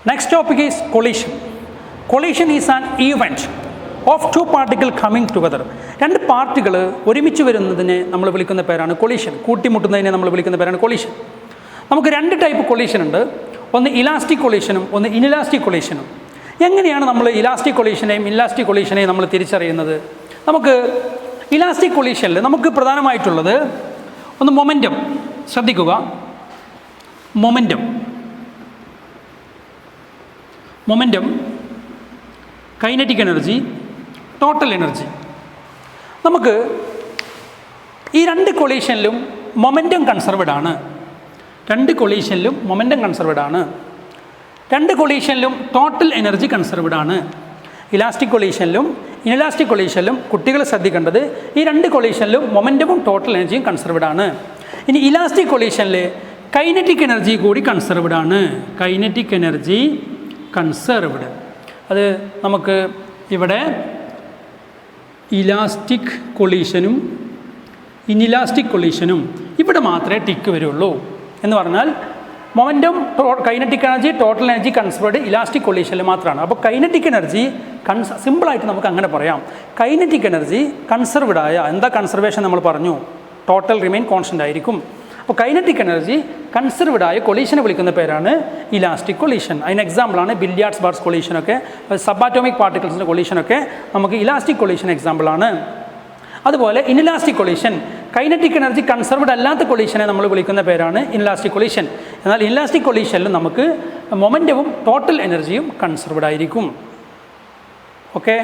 Next topic is collision. Collision is an event of two particles coming together. രണ്ട് പാർട്ടികൾ ഒരുമിച്ച് വരുന്നതിനെ നമ്മൾ വിളിക്കുന്ന പേരാണ് കൊളീഷൻ. കൂട്ടിമുട്ടുന്നതിനെ നമ്മൾ വിളിക്കുന്ന പേരാണ് കൊളീഷൻ. നമുക്ക് രണ്ട് ടൈപ്പ് കൊളീഷൻ ഉണ്ട്. ഒന്ന് ഇലാസ്റ്റിക് കൊളീഷനും ഒന്ന് ഇൻഇലാസ്റ്റിക് കൊളീഷനും. എങ്ങനെയാണ് നമ്മൾ ഇലാസ്റ്റിക് കൊളീഷനെയും ഇൻഇലാസ്റ്റിക് കൊളീഷനെയും നമ്മൾ തിരിച്ചറിയുന്നത്? നമുക്ക് ഇലാസ്റ്റിക് കൊളീഷനിൽ നമുക്ക് പ്രധാനമായിട്ടുള്ളത് ഒന്ന് മൊമെൻറ്റം. ശ്രദ്ധിക്കുക, momentum, kinetic energy, total energy. നമുക്ക് ഈ രണ്ട് കൊളീഷനിലും മൊമെൻറ്റം കൺസർവ്ഡ് ആണ്. രണ്ട് കൊളീഷനിലും ടോട്ടൽ എനർജി കൺസർവ്ഡ് ആണ്. ഇലാസ്റ്റിക് കൊളീഷനിലും ഇൻഇലാസ്റ്റിക് കൊളീഷനിലും കുട്ടികൾ ശ്രദ്ധിക്കേണ്ടത് ഈ രണ്ട് കൊളീഷനിലും മൊമെൻറ്റവും ടോട്ടൽ എനർജിയും കൺസർവ്ഡ് ആണ്. ഇനി ഇലാസ്റ്റിക് കൊളീഷനിൽ കൈനറ്റിക് എനർജി കൂടി കൺസർവ്ഡ് ആണ്. Kinetic energy conserved. അത് നമുക്ക് ഇവിടെ ഇലാസ്റ്റിക് കൊളീഷനും ഇൻഇലാസ്റ്റിക് കൊളീഷനും ഇവിടെ മാത്രമേ ടിക്ക് വരുള്ളൂ. എന്ന് പറഞ്ഞാൽ momentum, kinetic energy, total energy conserved elastic കൊളീഷനിൽ മാത്രമാണ്. അപ്പോൾ കൈനറ്റിക് എനർജി സിമ്പിളായിട്ട് നമുക്ക് അങ്ങനെ പറയാം. കൈനറ്റിക് എനർജി കൺസർവ്ഡ് ആയ, എന്താ കൺസർവേഷൻ നമ്മൾ പറഞ്ഞു, ടോട്ടൽ റിമെയിൻ കോൺസ്റ്റൻ്റ് ആയിരിക്കും. അപ്പോൾ കൈനറ്റിക് എനർജി കൺസർവ്ഡ് ആയ കൊളീഷനെ വിളിക്കുന്ന പേരാണ് ഇലാസ്റ്റിക് കൊളീഷൻ. അതിന് എക്സാമ്പിളാണ് ബില്യാർഡ്സ് ബാർസ് കൊളീഷനൊക്കെ, സബ് ആറ്റോമിക് പാർട്ടിക്കിൾസിൻ്റെ കൊളീഷനൊക്കെ നമുക്ക് ഇലാസ്റ്റിക് കൊളീഷൻ എക്സാമ്പിളാണ്. അതുപോലെ inelastic collision, kinetic energy conserved അല്ലാത്ത കൊളീഷനെ നമ്മൾ വിളിക്കുന്ന പേരാണ് ഇൻഇലാസ്റ്റിക് കൊളീഷൻ. എന്നാൽ ഇൻഇലാസ്റ്റിക് കൊളീഷനിൽ നമുക്ക് മൊമെൻറ്റവും ടോട്ടൽ എനർജിയും കൺസർവ്ഡ് ആയിരിക്കും. ഓക്കെ.